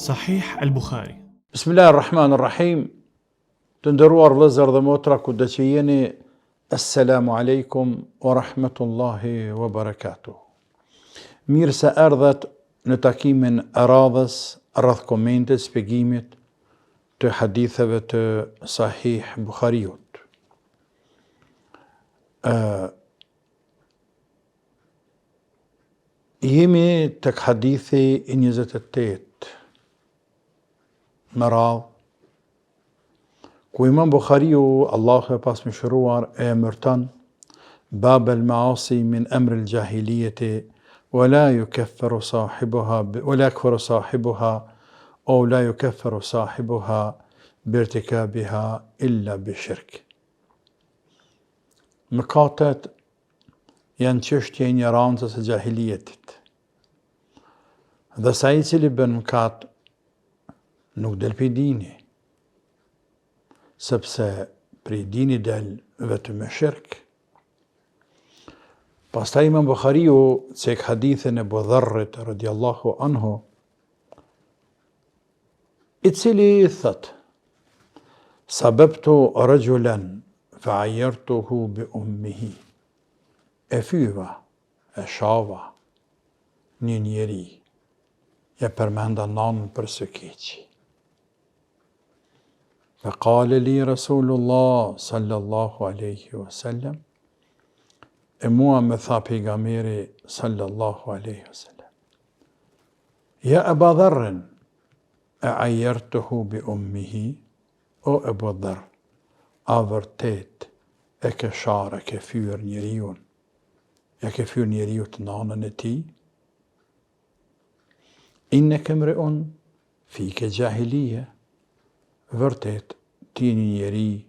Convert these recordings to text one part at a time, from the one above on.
Sahih al-Bukhari. Bismillahirrahmanirrahim. Të nderuar vëllezër dhe motra, kudo që jeni, assalamu alaikum wa rahmatullahi wa barakatuh. Mirë se erdhët në takimin e radhës rreth komentit, shpjegimit të haditheve të Sahih Bukhariut. Jemi tek hadithi i 28 më radh, ku Imam Bukhariu, Allahu e pasmëshiruar, e emërton bab al-maasi min amr al-jahiliyati wa la yukaffaru sahibuha aw la yukaffaru sahibuha birtikabiha illa bishirk. Mëkatet janë çështje e ignorancës së jahiliyetit. Dhe sa i cili bën mëkat nuk del për dini, sepse për dini del vetëm me shirk. Pastaj Imam Bukhariu cek hadithin e Abu Dharrit radiallahu anhu, i cili thot: sababtu rajulan fa'ayyartuhu bi ummihi. E fyva, e shava një njeri, ja përmenda nanën për së keqi. فقال لي رسول الله صلى الله عليه وسلم. E mua me tha pejgamberi sallallahu alaihi wasallam: Ja Aba Dharrin, a'ayyartuhu bi ummihi. O Abu Dharr, a vërtet e ke sharë, e ke fyr njeriun, e ke fyr njeriu të nanën e tij? Inneke mri'un fike jahiliye. Vërtet, ti një njeri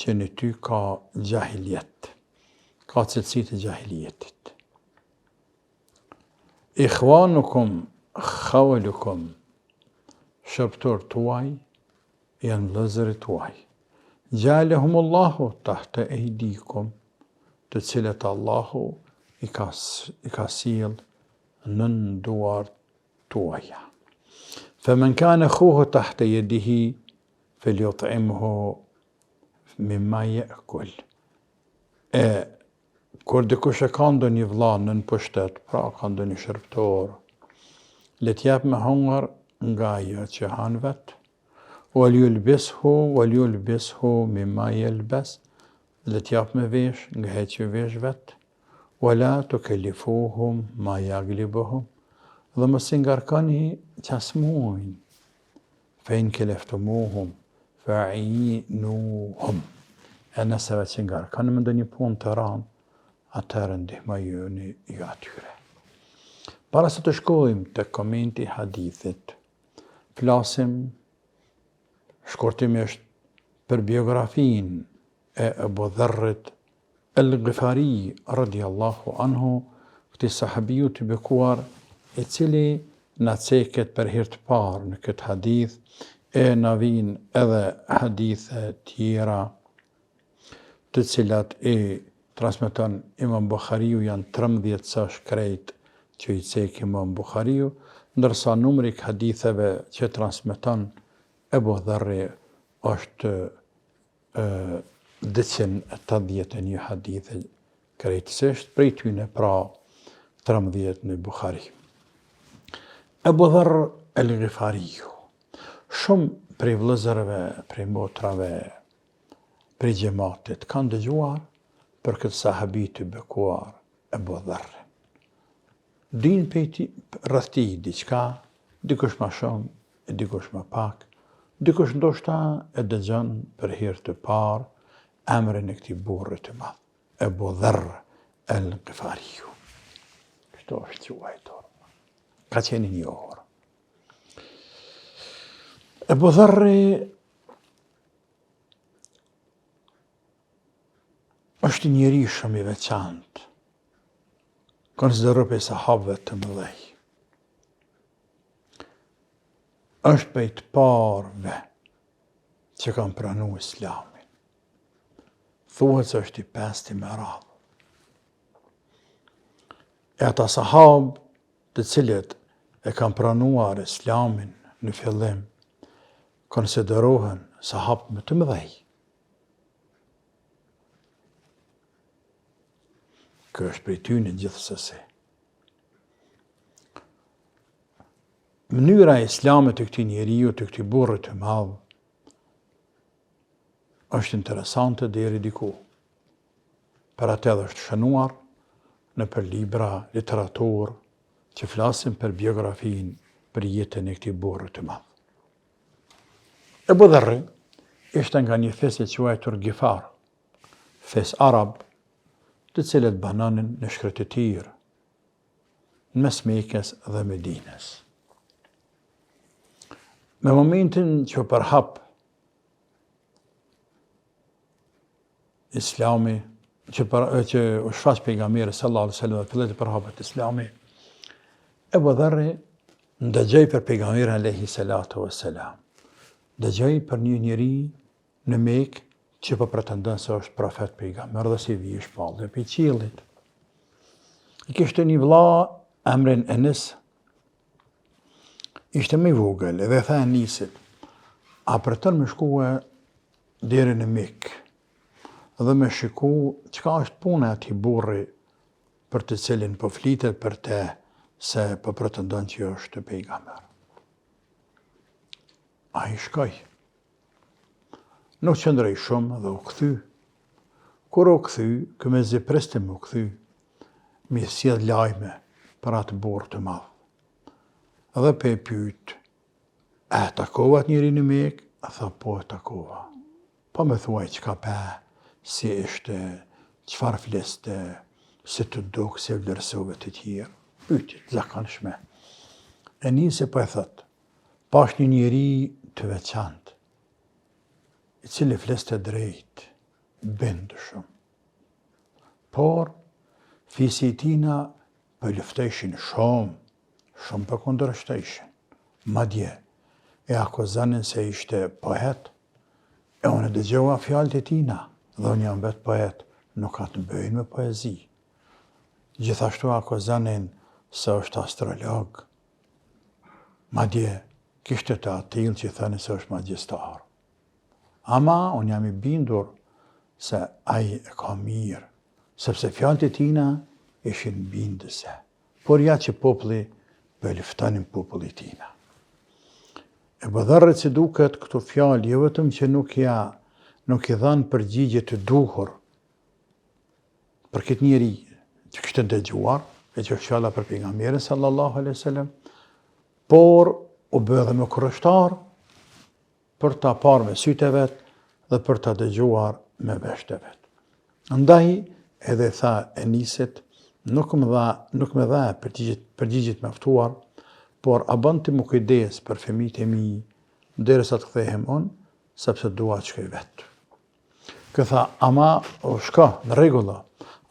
që në ty ka jahiljet, ka cilësitë e jahiljetit. Ikhwanukum khawalukum, shërptor tuaj janë vëllezërit tuaj. Jalehumullahu tahta ehdikum, të cilët Allahu i ka sjell nën duart tuaja. Faman kana akhuhu tahta yadihi فليطعمه مما يأكل. Kur dikush e ka ndonjë vëlla nën pushtet, pra ka ndonjë shërbëtor, le t'jap me hunger nga ajo që han vet. وَلْيُلْبِسْهُ مِمَّا يَلْبَسْ. Le t'jap me vesh nga ajo që vesh vet. وَلَا تُكَلِّفُوهُمْ مَا يَغْلِبُهُمْ. Dhe mos i ngarkoni çasmuin. فَإِنْ كَلَفْتُمُوهُمْ fa'inuhum. E nëse veç që ngarkoni me ndonjë punë të rëndë, atëherë ndihmojuni ju atyre. Para se të shkojmë te komenti i hadithit, flasim shkurtimisht për biografinë e Abu Dharrit al-Ghifari radiallahu anhu, këtij sahabiu të bekuar, i cili na ceket për herë të parë në këtë hadith. E na vijnë edhe hadithe tjera të cilat e transmeton Imam Bukhariu, janë 13 sa shkrejt që i cek Imam Bukhariu, ndërsa numri i haditheve që transmeton Abu Dharri është 281 hadithe krejtësisht, prej tyne pra 13 në Bukhari. Abu Dharr al-Ghifariu. Shumë prej vëllezërve, prej motrave, prej xhamatit kanë dëgjuar për këtë sahabi të bekuar Abu Dharrin. Din rreth tij diçka, dikush më shumë, e dikush më pak, dikush ndoshta e dëgjon për herë të parë emrin e këtij burri të madh, Abu Dharr al-Ghifariu. Kështu është quajtur. Ka qenë një orë. Abu Dharri është njëri shumë i veçantë, konsiderohet prej sahabëve të mëdhej. Është prej të parëve që kanë pranuar Islamin. Thuhet se është i pesti me radhë. E ata sahabë të cilët e kanë pranuar Islamin në fillim konsiderohen sahabë më të mëdhej. Kjo është prej tyne gjithsesi. Mënyra e islamit të këtij njeriu, të këtij burri të madh, është interesante deri diku. Për atë edhe është shënuar në për libra, literaturë, që flasin për biografinë, për jetën e këtij burri të madh. Ebu Dharri ishte nga një fesë e quajtur Gifar, fesë arab, të cilët banonin në shkretëtirë, në mes Mekës dhe Medinës. Me momentin që përhap Islami, që u shfaq pejgamberi sallallahu alaihi wasallam dhe fillet të përhapet Islami, Ebu Dharri ndëgjoj për pejgamberin alayhi salatu wassalam. Dëgjoj për një njeri në Mekë që po pretendon se është profet pejgamber dhe si vije shpallë për qiellit. I kishte një vëlla emrin Enes, ishte më i vogël dhe tha Enisit, a preton me shkue deri në Mekë dhe me shiku çka është puna e atij burri për të cilin po flitet për te se po pretendon që është pejgamber. A i shkoj. Nuk qëndrej shumë dhe u kthy. Kur u kthy, këmezi preste më u kthy, mi sjell lajme për atë burr të madh. Dhe pe pyet, a takova atë njeri në Mekë? A tha, po e takova. Po me thuaj çka pe, si ishte, çfarë fliste, si të duk, si vlerësove të tjerë. Pyetjet zakonshme. Enisi po e thot, pash një njeri të veçantë, i cili fliste drejt, bindshëm. Por, fisi i tina po lufteshin shumë po kundërshteshin. Madje, e akuzanin se ishte poet, e unë dëgjova fjalët e tina, dhe unë jam vetë poet, nuk ka të bëjnë me poezi. Gjithashtu akuzanin se është astrolog. Madje, kishte të atill që thënë se është magjistar. Ama, unë jam i bindur se ai e ka mirë, sepse fjalët e tina ishin bindëse. Por ja që populli po luftonin populli tina. Ebu Dharri si duket këto fjalë, jo vetëm që nuk i dhanë përgjigje të duhur për këtë njeri që kishte dëgjuar, e që fjala për pejgamberin sallallahu alaihi wasallam, por u bë edhe më kurrështar për ta parë me sytë e vet dhe për ta dëgjuar me vesht e vet. Andaj edhe tha Enisit, nuk më dha përgjigjet mjaftuar, por a bën ti më kujdes për fëmijët e mi derisa të kthehem unë, sepse dua të shkoj vet. Kë tha, ama shko, në rregull,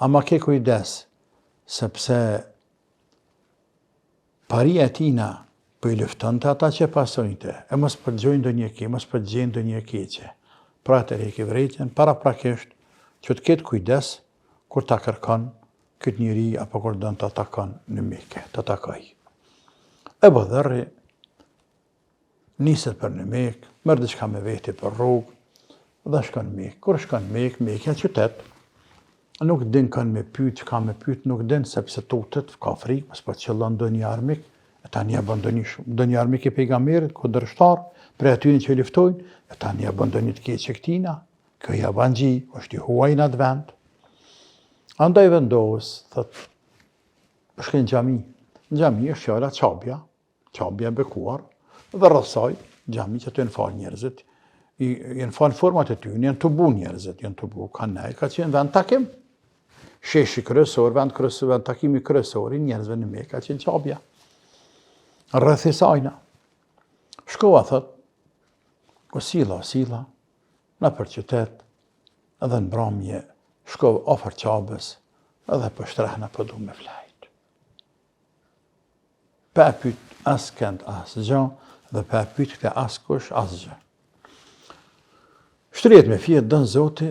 ama ke kujdes, sepse paria tina po i lufton të ata që pasojnëte, e mos përgjojnë ndonjë keq, mos përgjejnë ndonjë keqe. Pra të reki vërejtjen, paraprakisht që të ketë kujdes kur ta kërkon këtë njeri apo kur don të takon në Mekë, të takoj. Ebu Dharri niset për në Mekë, merr diçka me veti për rrugë dhe shkon në Mekë. Kur shkon në Mekë, Mekë është qytet. Nuk din kanë me pyet, çka me pyet, nuk din sepse tutet ka frikë, mos po qëllon ndonjë armik, e tani e bën ndonjë armik i pejgamberit, kundërshtar, për atyre që luftojnë, e tani e bën ndonjë të keq këtina. Kjo ja ban gji, është i huaj në atë vend. Andaj vendos, thot, shkoj në xhami. Në xhami është fjala çabja e bekuar, dhe rreth saj xhami që të falë njerëzit. Janë falë format e tyre, janë të bu njerëzit, janë të bu kanaj, ka qenë vend takim. Sheshi kryesor, vend takimi kryesor i njerëzve në Mekë, ka qenë çabja. Rreth i sajna. Shkova, thot, o silla, në për qytet, edhe në mbrëmje, shkova afër çabës, edhe për shtrehna për du me flajt. Pa pyet as kënd as gjë, dhe pa pyet këte as kush as gjë. Shtrihet me fije dën Zoti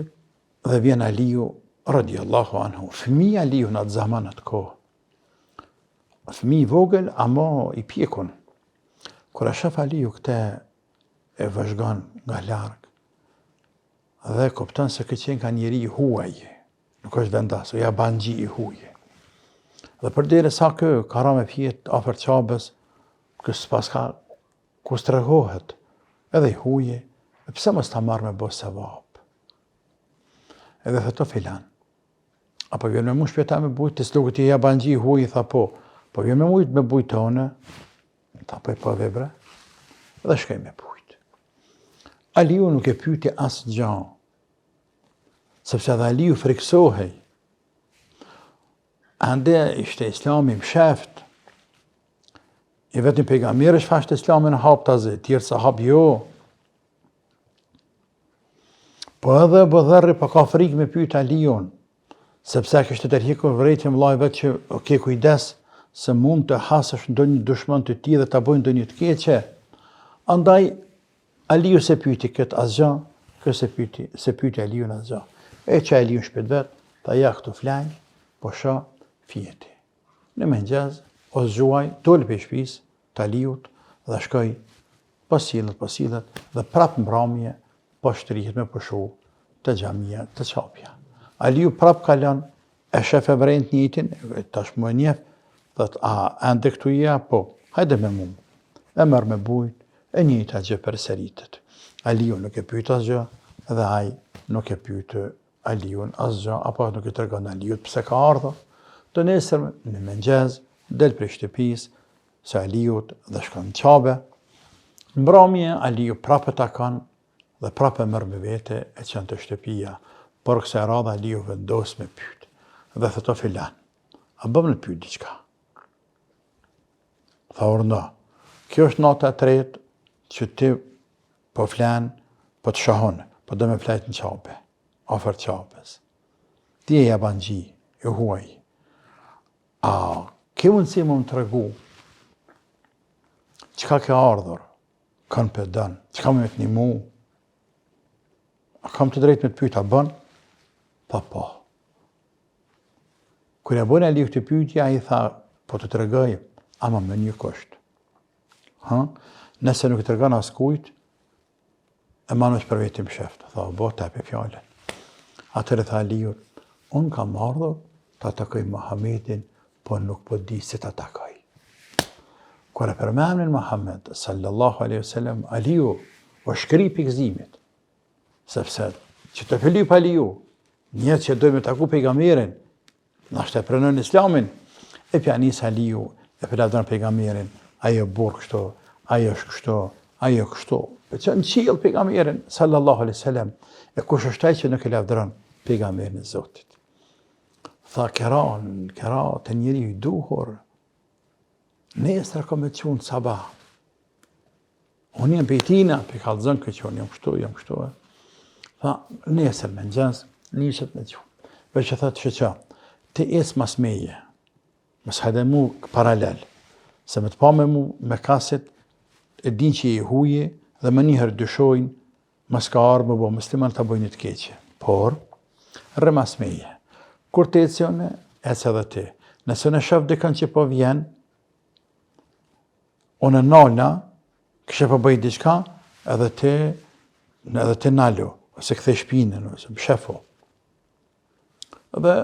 dhe vjen Aliu radiallahu anhu. Fëmija Aliu në atë zaman atë kohë. Fëmijë vogël, ama i pjekun. Kur e shef Aliu këte e vëzhgon nga larg dhe kupton se këtë qenë ka njeri i huaj, nuk është vendasur, ja banxhi i huaj. Dhe përderisa kë ka ra me pjet afër qabës, kë s'pas ka ku strehohet, edhe i huje, e pse mos ta marr me bo sevap. Edhe thëto filan. Apo vjen me mu shpjeta me bujt, të slugët i ja banxhi i huaj, tha po vjen me mujt me bujt tonë, tha po vebre, dhe shkoj me bujt. Aliu nuk e pyti asë gjan, sepse dhe Aliu friksohej. Ande ishte islami msheft, i vetëm pejgamberi shfashte islamin hap tazi, tjerë sahab jo. Po edhe Abu Dharri pa ka frikë me pyet Aliun, sepse kishte tërhiqur vërejtje vllai vet që ke kujdes se mund të hasësh ndonjë dushman të tij dhe ta bëjë ndonjë të keqe. Andaj Aliu se pyeti këtë asgjë, kë se pyeti Aliun asgjë. E që Aliu shpejt vet, tha ja këtu flaj, po shoh fjeti. Në mëngjes, o zgjuaj, dol për shtëpisë të Aliut dhe shkoi pas sillet dhe prap mbrëmje po shtrihet me pushu të xhamia të Çapja. Aliu prap kalon e shef e vrejnë të njëjtin, tashmë e njeh, thot a ende këtu ja, po, hajde me mua. E merr me bujt, e njëjta gjë përsëritet. Aliu nuk e pyet asgjë dhe ai nuk e pyet Aliun asgjë, apo nuk e tregon Aliut pse ka ardhur. Të nesër në mëngjes del prej shtëpisë së Aliut dhe shkon në Çabe. Mbrëmje Aliu prapë e takon dhe prapë e merr me vete e çon te shtëpia. Por kësaj radhe Aliu vendos me pyet. Dhe thëto filan, a bëm në pyet diçka? Tha urna, kjo është nata e tretë që ti po flan, po të shahon, po do me flajt në Çabe, afër Çabës. Ti e jabanxhi, e huaj. A ke mundësi më tregu çka ke ardhur, kanë për dënë, çka më të një mu? A kam të drejtë me të pyet, a bën? Tha po. Kur e bën Aliu këtë pyetje, ai tha, po të tregoj, ama me një kusht. Nëse nuk e tregon askujt, e manesh për vetim sheft. Tha, bo, tepe fjallën. Atëre tha Aliu, unë kam ardhur ta takoj Muhammedin, po nuk po di si ta takoj. Kur e përmendën Muhammed sallallahu alaihi wasallam, Aliu u shkri pikëzimit. Sepse që të fillip Aliu, njëtë që dojmë taku pejgamberin, nashtë e pranon islamin, e pjanis Aliu, e përlavdron pejgamberin, ajo burë kështu, ajo është kështu, ajo kështu. Për që në qilë pejgamberin, sallallahu alaihi wasallam, e kush është ai që nuk e lavdron pejgamberin e Zotit. Tha, kera të njeri i duhur, nesër ka me qunë sabah. Unë jam pejtina, për kalëzën këtë që unë jam kështu. Tha, nesër me nëgjës, njësët me qunë. Për që thëtë që ti esë mas meje, mas hajde mu paralel, se me të pa me mu me kaset, e din që i huje, dhe më njëherë dyshojnë, mas ka arë më bo musliman të bojnë të keqe. Por, rë mas meje. Kur të ecjone, ecë edhe ti. Nëse në shëf dikën që po vjen, unë nalna, kështë po bëjt diçka, edhe ti nalu, ose këthe shpinën, ose shëfo. Dhe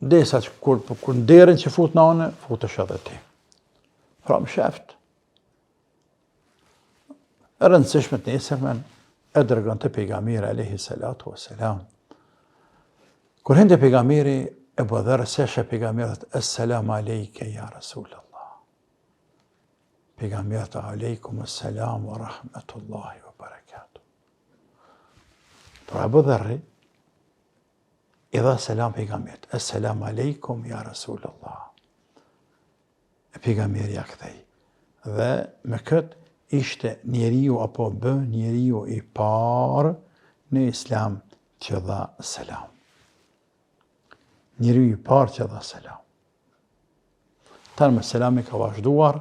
desa që kur nderin që fut në anë, futesh edhe ti. Pra më sheft. E rëndësishme të nesërmen, e dërgën të pejgamberi alayhi salatu wassalam. Kur hende pejgamberi e bëdhërë seshe pejgamberi thëtë, Assalamu alejke ja Rasulallah. Pejgamberi thëtë, Aleikum assalam wa rahmatullahi wa barakatuh. Pra e bëdhërë, i dha selam pejgamberit, Assalamu alejkum ja Rasulallah. E pejgamberi ja kthej. Dhe me këtë ishte njeriu apo bë njeriu i parë në islam që dha selam. Njeriu i parë që dha selam. Tanë me selami ka vazhduar,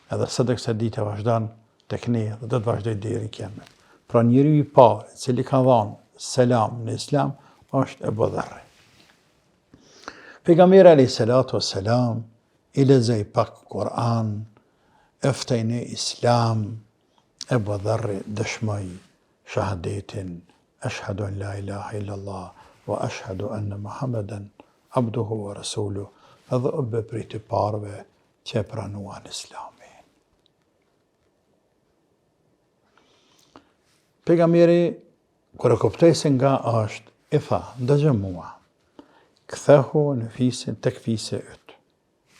edhe së dhe këse ditë e vazhdan të këne dhe do të vazhdoj deri në kiamet. Pra njeriu i parë, cili ka dhanë selam në islam, është Abu Dharri. Pejgamberi alayhi salatu wassalam i lexoi pak Kur'an, eftejnë islam, Ebu Dharri dëshmoj shahadetin, ashhadu an la ilaha illallah, wa ashhadu anna Muhammeden abduhu wa rasuluhu, edhe u bë prej të parëve që pranuan islamin. Pejgamberi, kur e kuptoi se nga është, i tha, ndëgjë mua, kthehu në fisin, tek fise yt.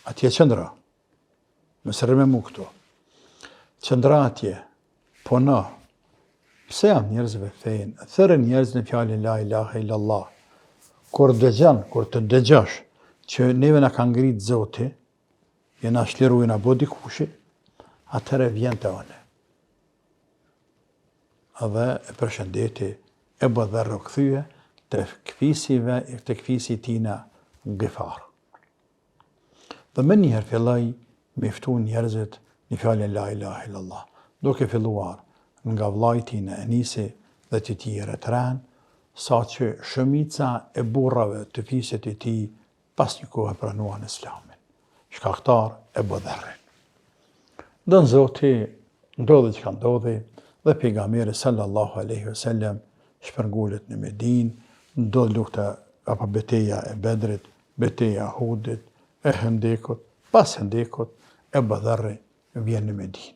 Atje qëndra, mësë rrë me mu këtu. Qëndra atje, puno, pse jam njerëzve fejnë, thërë njerëz në fjallin la ilaha illallah. Kur dëgjan, kur të dëgjash, që neve na ka ngrit Zoti, jena shliru i na bo dikushi, atëre vjen të one. Edhe e përshëndeti Ebu Dharr u kthye të këfisi tina Gifar. Dhe më njëherë filloi me ftu njerëzit në fjalën la ilaha illallah, duke filluar nga vllai tina Enisi dhe të tjerë të ranë, sa që shumica e burrave të fisit të tij pas një kohë pranuan islamin. Shkaktar Ebu Dharri. Don Zoti ndodhi që ka ndodhi dhe pejgamberi sallallahu alaihi wasallam shpërngulet në Medinë, ndodh lufta apo betejë e Bedrit, betejë e Uhudit, e Hendekut, pas Hendekut Ebu Dharri vjen në Medinë.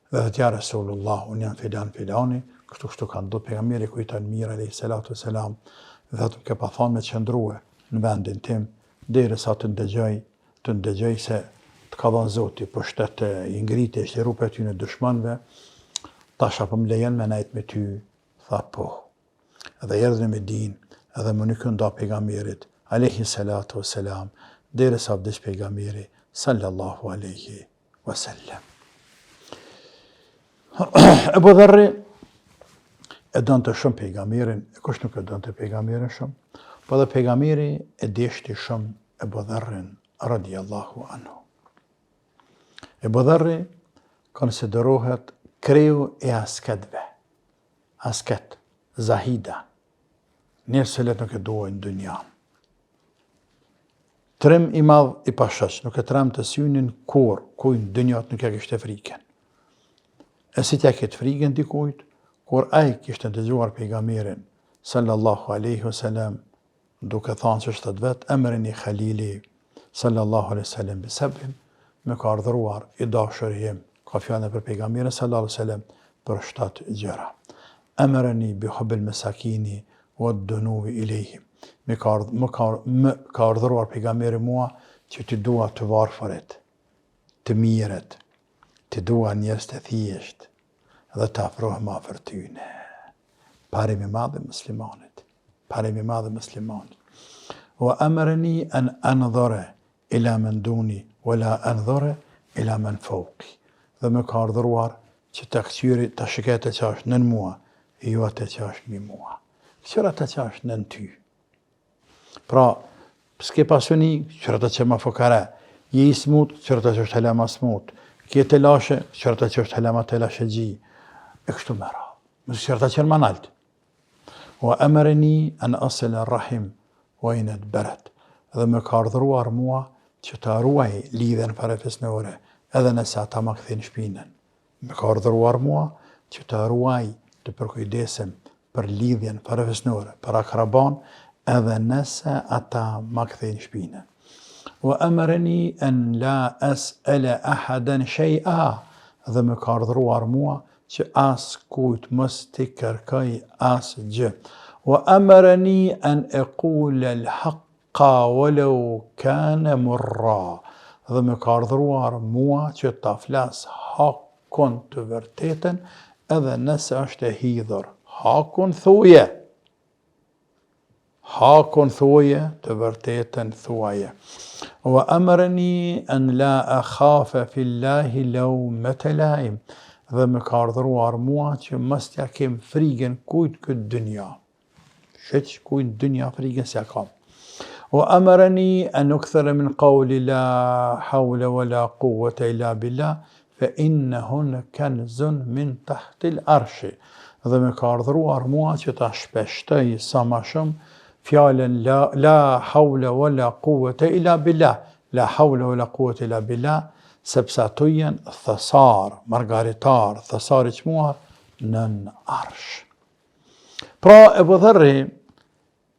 Dhe thot ja Rasulullah, unë jam filani, kështu ka ndodhur pejgamberi kujton mirë alayhi salatu wasalam, dhe thot ke pa thonë me qëndrue në vendin tim derisa të ndëgjoj se të ka dhënë Zoti pushtet i ngritje e shliru për ty në dëshmanëve, tash apo më lejon me nejt me ty, tha po. Edhe erdhi në Medinë, edhe më nuk nda pejgamberit alayhi salatu wasalam, derisa vdes pejgamberi sallallahu alaihi wasallam. Ebu Dharri e donte shumë pejgamberin, kush nuk e donte pejgamberin shumë, po dhe pejgamberi e deshti shumë Ebu Dharrin radiallahu anhu. Ebu Dharri konsiderohet kreu e asketve. Asket, zahida. Njerëz që nuk e duajnë dunjan. Trim i madh i pashoq, nuk e tram të synin kur, kujnë dunjat nuk e kishte frikën. E si t'ja ketë frikën dikujt, kur ai kishte dëgjuar pejgamberin sallallahu alaihi wasallam duke thënë që shtat vet emrini Khalili sallallahu alaihi wasallam bisabrin, me ka ardhëruar i dashuri im, ka fjalën për pejgamberin sallallahu alaihi wasallam për 7 gjëra. Emrini bi hubbil masakini wa ad-dunubi ilayhim. Me ka ardhëruar pejgamberi mua që të dua të varfërit, të mirët, të dua njerëz të thjesht dhe të afrohem afër tyne. Parimi i madh i muslimanit. Parimi i madh i muslimanit. Wa amarani an anzura ila man duni wala anzura ila man fawqi. Dhe më ka ardhëruar që të kthyer të shikoj të që është nën mua, e jo atë që është mbi mua. Qëra atë që është nën ty. Pra, s'ke pasuni, qëra atë që ma fokare, je i smut, qëra atë që është hala ma smut, kje të lashe, qëra atë që është hala ma të lashe gji, e kështu me ra. Mësë qëra atë që në manalt. Wa amarani an asila rahim wa inet beret. Dhe me ka ardhëruar mua që të ruaj lidhen farefisnore, edhe nëse ata ma këthin shpinën. Me ka ardhëruar mua që të ruaj të përkujdesem për lidhjen farefisnore, për akraban, edhe nëse ata ma këthin shpinën. Wa amarani an la as'ala ahadan shay'a. Dhe me ka ardhëruar mua që as kujt mos t'i kërkoj as gjë. Wa amarani an aqula al-haqqa walau kana murra. Dhe me ka ardhëruar mua që ta flas hakun të vërtetën, edhe nëse është e hidhur. Hakun thuje. Hakun thuje, të vërtetën thuaje. Wa amarani an la akhafa fillahi lawmata laim. Dhe me ka ardhëruar mua që mos t'ja kem frikën kujt këtë dynja. Sheq kujt dynja frikën s'ja kam. Wa amarani an ukthara min qawli la hawla wala quwwata illa billah fa innahun kanzun min tahti al-arshi. Dhe me ka ardhëruar mua që ta shpeshtoj sa ma shumë fjalën la hawla wala quwwata illa billah. La hawla wala quwwata illa billah, sepse ato janë thesar, margaritar, thesar i çmuar nën arsh. Pra Ebu Dharri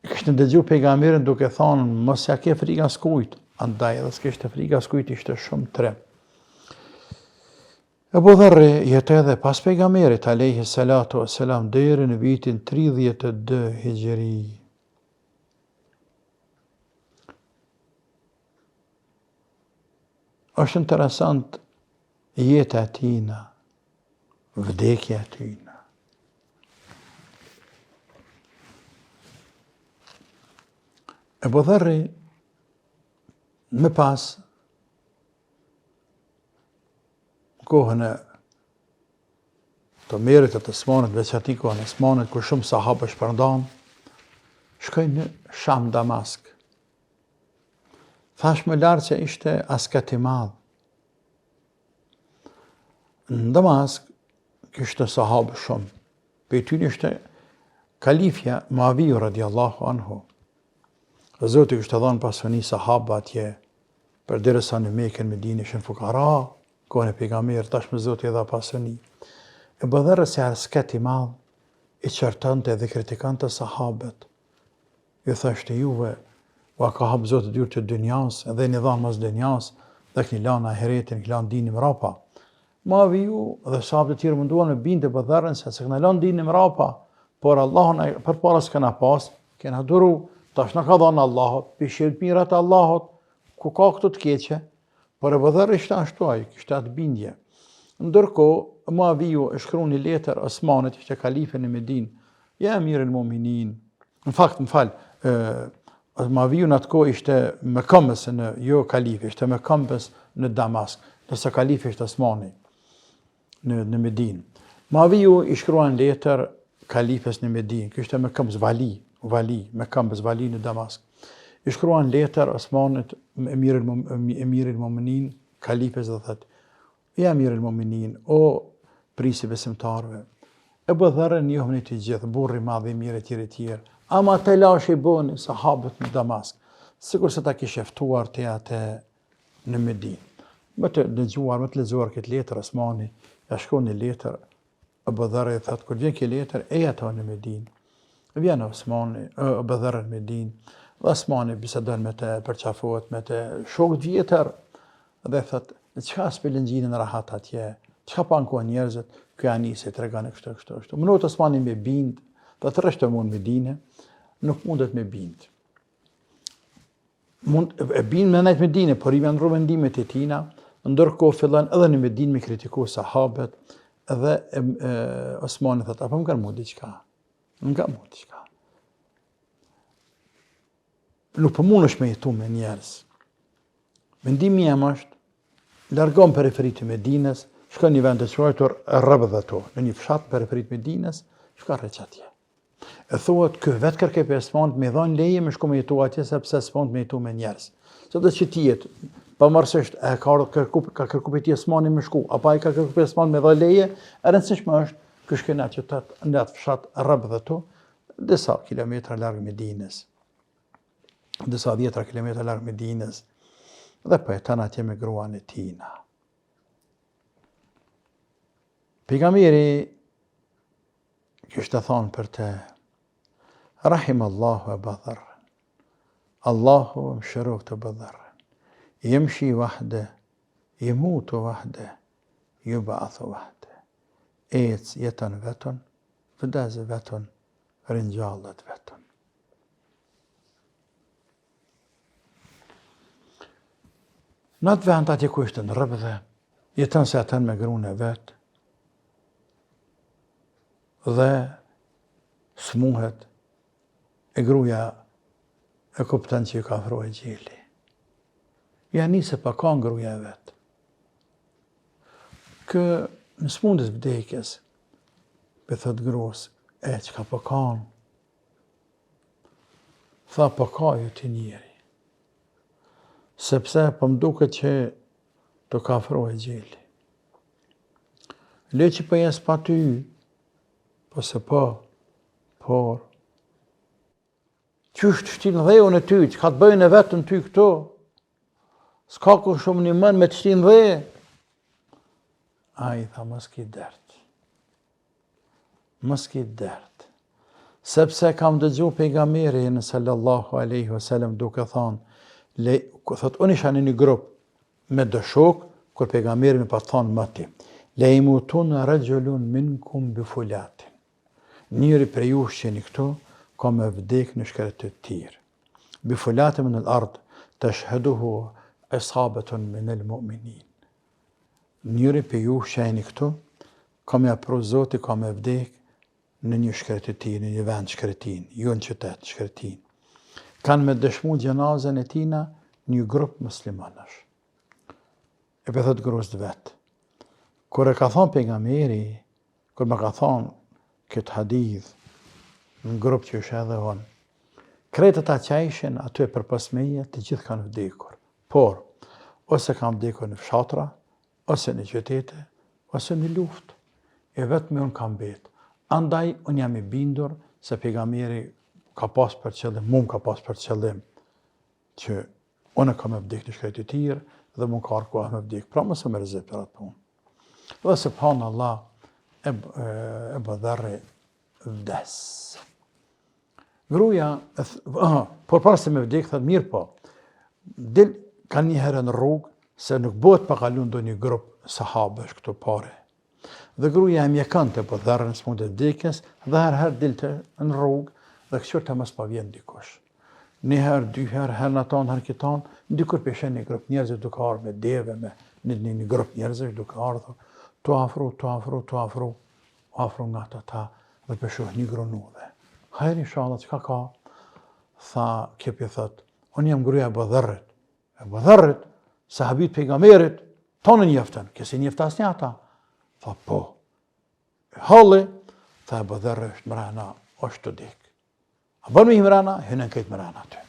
kishte dëgju pejgamberin duke thonë mos ja ke frikë askujt, andaj edhe s'kishte frikë askujt, ishte shumë tre. Ebu Dharri jetoi edhe pas pejgamberit alayhi salatu wassalam deri në vitin 32 Hijri. Është interesant jeta e tij, vdekja e tij. Ebu Dharri më pas kohën e të merit e të Osmanit, veç ati kohën e Osmanit, kur shumë sahabë shpërndan, shkoj në Sham, Damask. Thash më lartë që ishte asket i madh. Në Damask kishte sahabë shumë. Për tyne ishte kalifja Muaviu radiallahu anhu. Zoti kishte dhënë pasuni sahabë atje, përderisa në Mekën, Medinë ishin fukara, kohën e pejgamberit, tashmë Zoti i dha pasuni. Ebu Dharri si asket i madh, i qartante dhe kritikante sahabët. Ju thashte juve, ua ka hap Zoti dyert e dynjas, edhe një dhanë mas dynjas, dhe këni lanë ahiretin, këni lanë dinin mrapa. Muaviu dhe sahabët e tjerë munduan me bindë Ebu Dharrin se këna lanë dinin mrapa, por Allahun përpara s'kena pas, kena duru, tash na ka dhënë Allahut, pishit mirat Allahut, ku ka këto të keqe, por Ebu Dharri ishte ashtu ai, kishte atë bindje. Ndërkohë, Muaviu e shkruan një letër Osmanit, ishte kalife në Medinë, ja Emir el-Mominin. Në fakt, Muaviu në atë kohë ishte me këmbës jo kalife, ishte me këmbës në Damask, nëse kalife ishte Osmani në Medinë. Muaviu i shkruan letër kalifes në Medinë, kishte me këmbës me këmbës vali në Damask. I shkruan letër Osmanit, Emir el-Mominin, kalifes dhe thëtë, ja Emir el-Mominin, o prisi besimtarve, Ebu Dharri njohëm një të gjithë, burri madh i mirë e tjerë, ama të lash i bëni sahabët në Damask, sikur se ta kishe ftuar të atë në Medinë. Më të lexuar këtë letër Osmani, ja shkruan një letër, Ebu Dharri thëtë, kur vjen kjo letër, eja ta në Medinë. Vjen Osmani, Ebu Dharri në Medinë, dhe Osmani bisedon me të, përqafohet me të shokët vjetër, dhe thëtë, çka s'pëlëngjinin rahat atje, çka pankohen njerëzit, kjo anisi të reganë kështu. Mënohet Osmani me bind, dhe të reshtë mund me dine, nuk mundet me bind. E bind me nejt me dine, por i vendru mendimet e tina, ndërkohë fillan edhe në Medinë me kritiku sahabët, edhe Osmani thëtë, apo më kanë mu diqka? Nuk për mund është me jetu me njerëz. Mendimi jam është, largon periferit të Medinës, shkon një vend të quajtur Rabdhatu, në një fshat periferit të Medinës, shka rreq atje. E thuhet ky vetë kërkej për Osmanit me dhënë leje me shku me jetu atje sepse s'mund me jetu me njerëz. Sot që ti jetë, pavarësisht e ka kërku për ti Osmani me shku, apo ai ka kërku për Osmanit me dhënë leje, e rëndësishme është ky shkon atë qytet në atë fshat Rabdhatu, disa kilometra larg Medinës. Disa 10 kilometra larg Medinës. Dhe po jeton atje me gruan e tina. Pejgamberi kishte thonë për te, Rahim Allahu Ebu Dharrin, Allahu mshërof të Ebu Dharrin, jemshi wahde, jemutu wahde, yub'athu wahde. Ec jeton vetën, vdes vetën, rinjallet vetën. Në atë vend atje ku ishte në Rabdhe, jeton se atën me gruan e vet, dhe smuhet, e gruaja e kupton që ka afrohet gjeli. Ja nise pa ka gruaja e vet. Kë në smundës vdekjes, për thot gruas, çka po kanë? Tha po ka ju të njeri. Sepse po më duket që të ka afrohet gjeli. Le që po jes pa ty, po se po, por, qysh të shtin dhejun e ty, që ka të bëjnë e vetën ty këto, s'ka ku shumë një mën me të shtin dhe, A i tha, mos ki dert. Mos ki dert. Sepse kam dëgju pejgamberin sallallahu alaihi wasallam duke thonë, thot, unë isha në një grup me dëshok, kur pejgamberi më pa thonë mëti, le imutun rajulun minkum bi fulatin. Njëri për ju që këtu, ka me vdek në shkret të tirë. Bi fulatin min al-ard, të shheduhu isabetun min al-mu'minin. Njëri për ju që këtu, ka me apru Zoti, ka me vdek në një shkret të tirë, në një vend shkretin, jo në qytet shkretin. Kanë me dëshmu gjenazën e tina një grup muslimanësh. E për thët grus të vetë. Kër e ka thonë pejgamberi, kër me ka thonë këtë hadith, në grup që është edhe onë, kretë ata që ishin aty për pasmeje, të gjithë kanë vdekur. Por, ose kanë vdekur në fshatra, ose në qytete, ose në luftë. E vetëm unë kam betë. Andaj, unë jam i bindur se pejgamberi ka pas për qëllim, ka pas për qëllim që unë kam e vdek në shkret të tirë dhe mund ka arkuah me vdek. Pra mësë me rëzit për atë punë. Dhe subhanallah, e bëdherri vdes. Gruja, por para se me vdek, thët mirë po, dil ka një herë në rrugë, se nuk bëhet pa kalun do një grupë sahabësh këto pare. Dhe gruja e mjekan të bëdherën së mund të vdekjes, dhe herë dilte në rrugë, dhe këshur të mos pa vjen dikush. Një herë, dy herë, herë në tonë, herë kitonë, dikur peshen një grup njerëzit duke ardhur me deve, me një grup njerëzit duke ardhur, tu afru nga ta, dhe peshoh një grunuve. Hajri inshallah, çka ka? Tha, kepi thot, unë jam gruaja e Budharrit. E Budharrit, sahabit pejgamberit, tonë njeftën, kësi njeftas një ata. Tha, po. Halli, tha, e Budharri është mrena, është të dik. A bën me i mrena, hynën këtë mrena aty.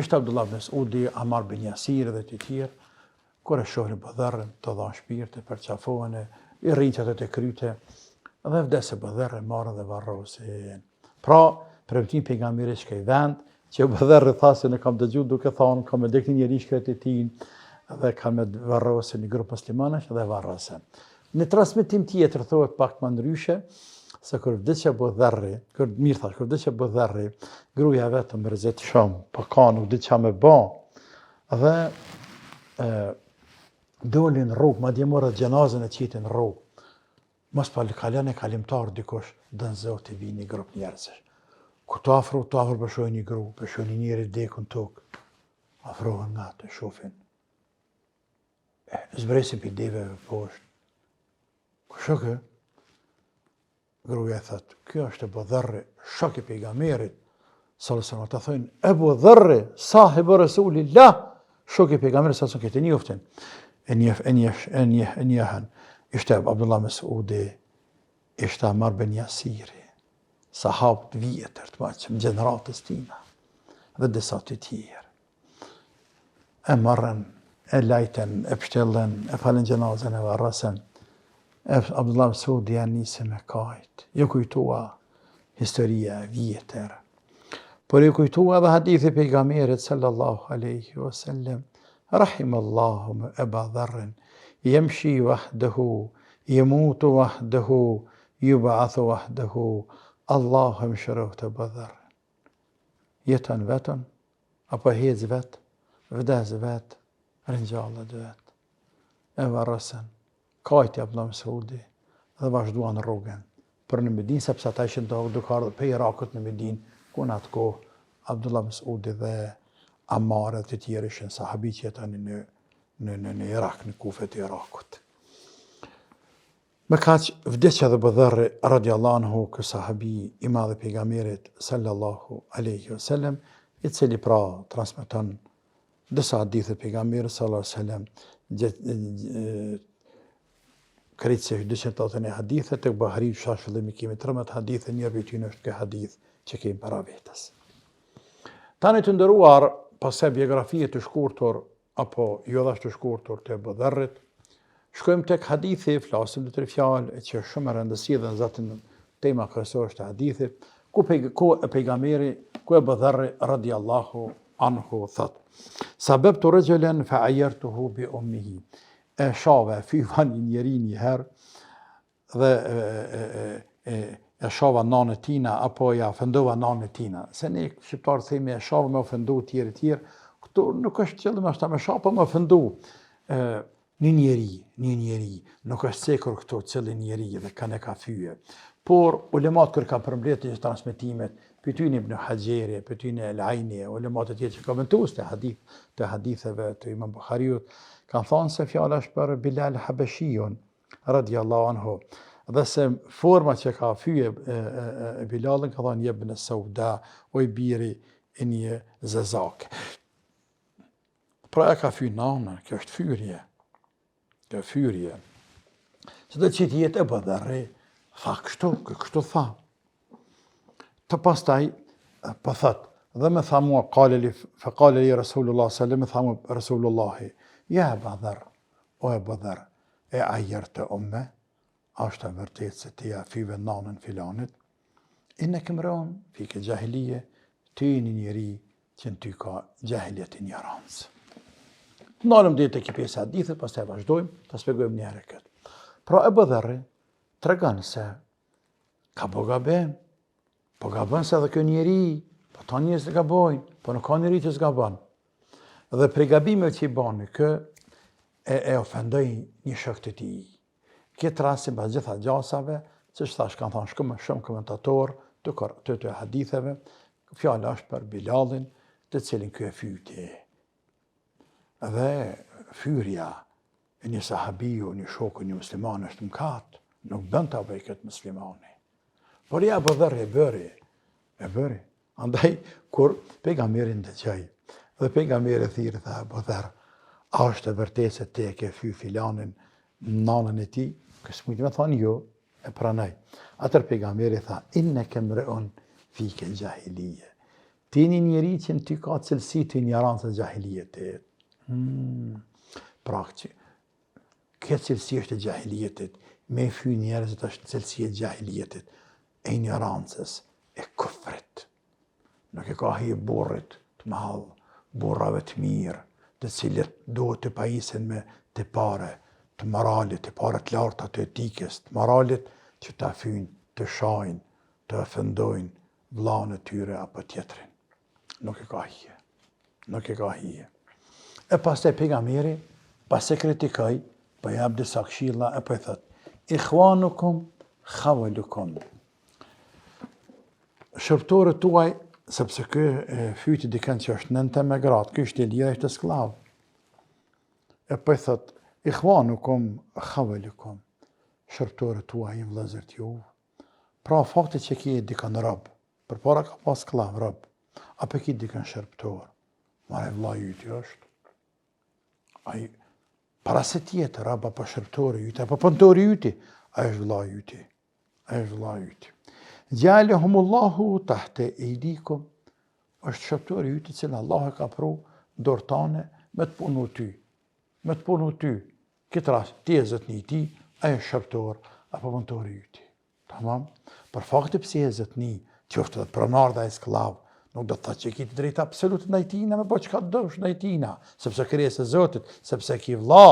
Ishte Abdullah ibn Mas'udi, Ammar bin Yasir dhe të tjerë, kur e shohin Budharrin, të dhanë shpirte, përqafohen, i rriqet e të kryte, dhe vdese Budharri marrën dhe varrosin. Pra, premtim pejgamberit që i vend, që Budharri tha se në kam dëgju duke thonë, kam me dek një njeri shkret e tin, dhe kam me varrosin një grupë muslimanësh dhe varrosin. Në transmetim tjetër thohet pak më ndryshe, se kur vdiqe Budharri, kur vdiqe Budharri, gruaja vetëm rrezet shumë, po ka nuk di çfarë me bë. Dhe dolin në rrugë, madje morën gjenazën e qitin në rrugë. Mos pa kalon e kalimtar dikush, dën Zoti vini një grup njerëzish. Ku të afru përshohin një grup, përshohin një njeri vdekun tokë. Afrohen nga të shofin. Zbresin për deveve poshtë. Ku shokë? Gruaja thot, kjo është e Budharri, shok i pejgamberit. Sallallahu ta thonë, e Budharri, sahibu Rasulillah, shok i pejgamberit sa këtë njoftin. E njehen. Ishte Abdullah Mas'udi, ishte Ammar bin Yasiri, sahabët vjetër të maqëm, gjeneratës tina, dhe disa të tjerë. E marrën, e lajten, e pështellen, e falen gjenazën, e varrasën. Abdullah Mas'udi janë nisë me kajt, ju kujtua historia vjetër. Por ju kujtua dhe hadithi pejgamberit sallallahu alaihi wasallam, rahimallahu Aba Dharrin, yamshi wahdahu, yamutu wahdahu, yub'athu wahdahu, Allahu më shëroft Aba Dharrin. Jeton vetën, apo hec vetë, vdes vetë, rinjallet vetë, e varrasën. Kajti Abdullah Mas'udi dhe vazhduan rrugën për në Medinë, sepse ata ishin duke ardhur për Irakut në Medinë, ku në atë kohë Abdullah Mas'udi dhe Ammar dhe të tjerë ishin sahabi që jetonin në Irak, në Kufet e Irakut. Me kaq vdiq edhe Budharri radiallahu anhu, ky sahabi i madh i pejgamberit sallallahu alaihi wasallam, i cili pra transmeton disa hadithe të pejgamberit sallallahu alaihi wasallam. Kretë se 280 hadithe, të Buhari shash fillimi kemi 13 hadithe, një prej tyre është ky hadith që kemi para vetes. Tani të nderuar, pastaj biografie të shkurtër apo jo ashtu shkurtër të Budharrit, shkojmë tek hadithi, flasim në 3 fjalë që është shumë e rëndësishme dhe zatin tema kryesore të hadithit, ku pejgamberi, ku Budharri radiallahu anhu thot: "Sababtu rajulan fa'ayartuhu bi ummihi." e shava, e fyva një njeri një herë, dhe e shava nanë tina, apo ja ofendova nanë tina. Se ne shqiptarë themi e shava me ofendu tjerë, këtu nuk është qëllim ashta me shava, po me ofendu një njeri, nuk është cekur këto cili njeri dhe kanë e ka fyje. Por ulemat kër ka përmbledhur të transmetimet, pyetyn Ibn Hajeri, pyetyn El-Aini, ulemat e tjerë që komentues të haditheve të Imam Buhariut, kanë thënë se fjala është për Bilal Habashiun, radiallahu anhu. Dhe se forma që ka fyje Bilalin, ka thënë Ibn Sauda, o i biri i një zezake. Pra e ka fyë nanën, kjo është fyrje. Kjo është fyrje. Se dhe që jetë e bëdherri, tha kështu tha. Të pastaj, për thët, dhe me tha mua, faqale li Rasulullah sallam, me tha mua Rasulullahi, ja e bëdher, o e bëdher, e ajer të umme, ashtë e vërtet se ti ja fyve nanën filanit, i në këmëron, fike gjahilije, ty një njeri që në ty ka gjahiljet i njërancë. Nalëm dhe të kipjes hadithet, pas të e vazhdojmë, të spjegojmë një herë këtë. Pra e bëdherri, të reganë se ka po gabim, po gabën se edhe kjo njeri, po ta njës të gabojnë, po nuk ka njeri që s'gabën. Dhe prej gabime që i bani, kë e ofendoj një shok të ti. Këtë rasim ba gjitha gjasave, që thash kanë thonë shumë komentator të haditheve, fjala është për Bilalin, të cilin kjo e fyti. Dhe fyrja e një sahabiju, një shoku, një musliman është mkat, nuk bën të bëj këtë muslimani. Por ja bëdherë e bëri. Andaj, kur pejgamberin dëgjoj, dhe pejgamberi thirë tha, bëdherë, a është e vërtet se te ke fy filanin nanën e ti? Kësë mujtë me thonë jo, e pranaj. Atër pejgamberi tha, inne kemreun fike gjahilije. Ti një njeri që në ty ka cilësi të ignorancës gjahilijetit. Pra që këtë cilësi është e gjahilijetit, me fy njerëzit është cilësi e gjahilijetit, e ignorancës, e kufrit. Nuk e ka hi burrit të madhë, burrave të mirë, të cilët duhet të pajisen me të pare, të moralit, të pare të larta të etikës, të moralit që të afynë, të shajnë, të ofendojnë vllain e tyre apo tjetrin. Nuk e ka hije. Nuk e ka hije. E pas të pejgamberi, pas e kritikoj, po jap disa këshilla e po i thot, ikhwanukum khawalukum. Shërptorët tuaj, sepse ky fyti dikën që është 19 gradë, ky është i lirë, është sklav. E po i thot, ikhwanukum khawalukum. Shërptorët tuaj i vëllezërit juve. Pra fakti që ki dikën rob, përpara ka pas sklav rob, apo ki dikën shërptor, marrë vllai yti është. Ai para se tjetë rob apo shërptori yti, apo punëtori yti, ai është vllai yti. Ai është vllai yti. Gjalehumullahu tahte eidikum, është shërptori yti që Allah e ka pru dortane me të punu ty. Me të punu ty. Këtë rast, ti e zotni ti, ai është shërptor apo punëtori yti. Tamam? Për fakti pse e zotni, qoftë edhe pronar dhe ai sklav, nuk do të thotë që ki të drejtë absolut ndaj tina, me po çka dosh ndaj tina, sepse krijesë e Zotit, sepse ki vlla,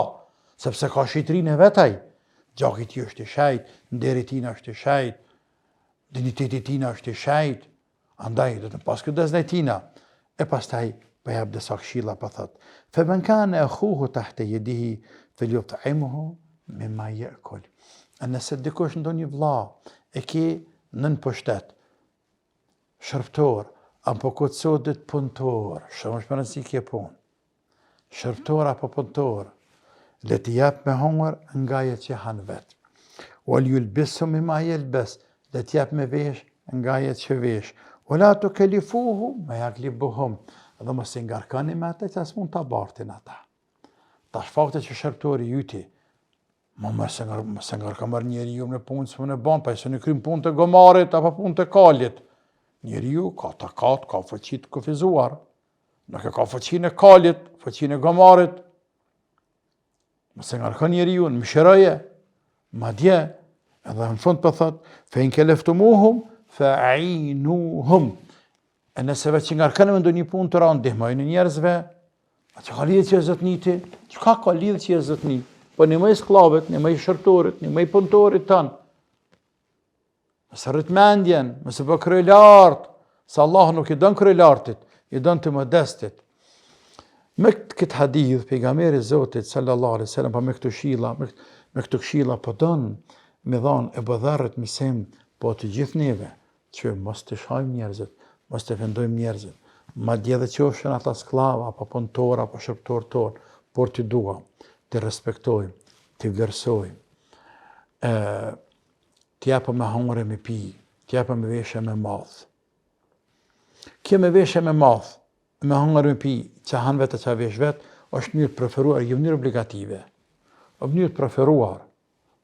sepse ka shitrinë e vetaj. Gjaki ti është i shajt, nderi tina është i shajt, digniteti tina është i shajt, andaj do të pas këtë ndaj tina. E pastaj po jap disa këshilla po thot, fa man kana akhuhu tahta yadihi falyut'imuhu mimma ya'kul. Nëse dikush ndonjë vlla e ke nën pushtet, shërptor, apo këtë sotit punëtor, shumë është më rëndësi kje punë, shërptor apo punëtor, le t'i jap me hongër nga jetë që hanë vetë. Wal yulbisu mimma yalbas, le t'i jap me vesh nga jetë që vesh. Wala tukallifuhu ma yaklibuhum, dhe mos i ngarkani me ata që as mund t'a bartin ata. Tash fakti që shërptori yti, se ngarkamar njeri ju në punë, së më në banë, pa i se në krym punë të gomarit, apo punë të kalit. Njeriu ka takat, ka fuqi të kufizuar. Nuk e ka fuqinë e kalit, fuqinë e gomarit. Mos e ngarkon njeriu, në mëshiroje, madje, edhe në fund për thot, fe in keleftumuhum, fe ainuhum. E nëse veç që ngarkon me ndonjë punë të ranë, ndihmojnë njerëzve, a që ka lidhë që e zotni ti? Çka ka lidhë që e zotni? po nimoj sklavët, nimoj shërptorit, nimoj punëtorit tanë. Mësë rrit mendjen, mësë po kryej lartë, se Allah nuk i dën kryej lartit, i dën të modestit. Me këtë hadith, pejgamberi Zotit sallallahu alaihi wasallam, pa me këto këshilla po don me dhanë e Budharrit mësim, po të gjithë neve, që mos të shajmë njerëzit, mos të vendojmë njerëzit, madje edhe qofshin ata skllava, apo punëtor, apo shërptor tonë, por të duam, të respektojmë, të vlerësojmë, të japëm me hangre me pi, të japëm me veshje me madh. Kjo me veshje me madh, me hangre me pi, që han vetë që vesh vetë, është mënyrë preferuar, jo mënyrë obligative. O mënyrë preferuar.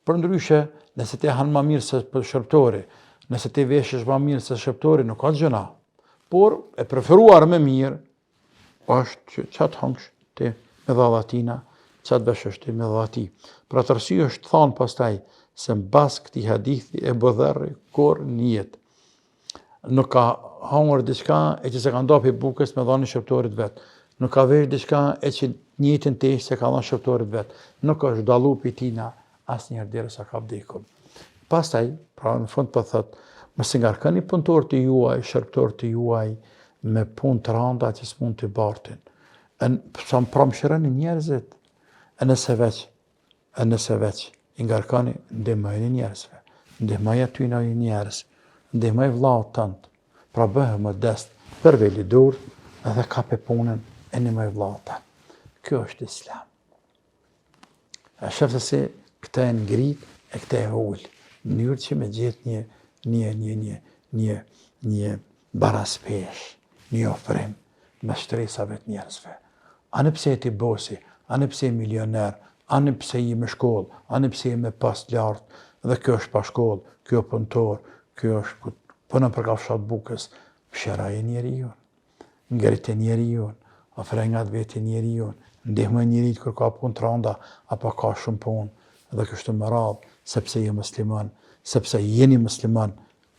Për ndryshe, nëse ti han më mirë se shërptori, nëse ti veshësh më mirë se shërptori, nuk ka gjëna. Por e preferuar më mirë është që çat hangsh ti me dhavatina, çat veshësh ti me dhati. Për atë arsye është thënë pastaj se mbas këtij hadithi e Budharri kur në jetë nuk ka hangër diçka e që se ka ndopi bukës me dhani shërptorit vetë. Nuk ka vesh diçka e që njëtin të se ka dhani shërptorit vetë. Nuk është dalu për tina asë njerë dire sa ka vdekur. Pastaj, pra në fund për thëtë, mësë ngarkani punëtor të juaj, shërptor të juaj, me punë të randa që s'mund të bartin. Sa më pramshirani njerëzit, e nëse veç, i ngarkani ndihmojni njerëzve, ndihmoj aty në njerëz, ndihmoj vllaut tënd, pra bëhe modest, përveli dur, edhe kape punën e ndihmoj vllaut tënd. Kjo është Islam. A shef se këta e ngrit e këta e ul, në mënyrë që me gjetë një baraspesh, një ofrim me shtresave të njerëzve. Ani pse e ti bosi, ani pse e milioner, ani pse i me shkollë, ani pse i me pas lartë, dhe kjo është pa shkollë, kjo punëtor, kjo është punën për kafshat bukës, fshiraj e njeriun, ngrit e njeriun, ofrengat vetë e njeriun, ndihmoj njerit kër ka punë të randa, apo ka shumë punë, dhe kështu më radhë, sepse je musliman, sepse jeni musliman,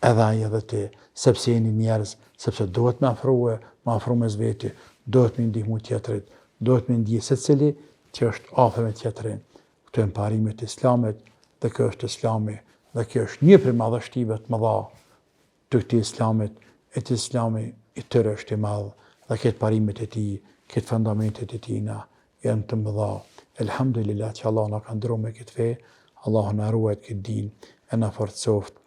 edhe ai edhe ti, sepse jeni njerëz, sepse duhet me afru me zveti, duhet me ndihmu tjetërit, duhet me ndje se cili që është afër me tjetërin. Këto e parimet Islamit, dhe kjo është Islami, dhe kjo është një prej madhështive të mëdha të këtij Islamit, e të Islami i tërë është i madh, dhe këtë parimet e tij, këtë fundamentet e tina janë të mëdha. Elhamdulillah që Allah na ka ndëruar me këtë fe, Allah na ruajt këtë din, e na forcoft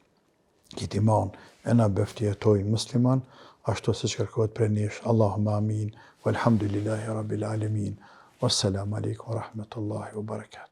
këtë iman, e na bëfti jetojnë musliman, ashtu siç kërkohet prej nesh. Allahumma amin, walhamdulillahi rabbil alamin. Wassalamu alaikum wa rahmatullahi wa barakatuh.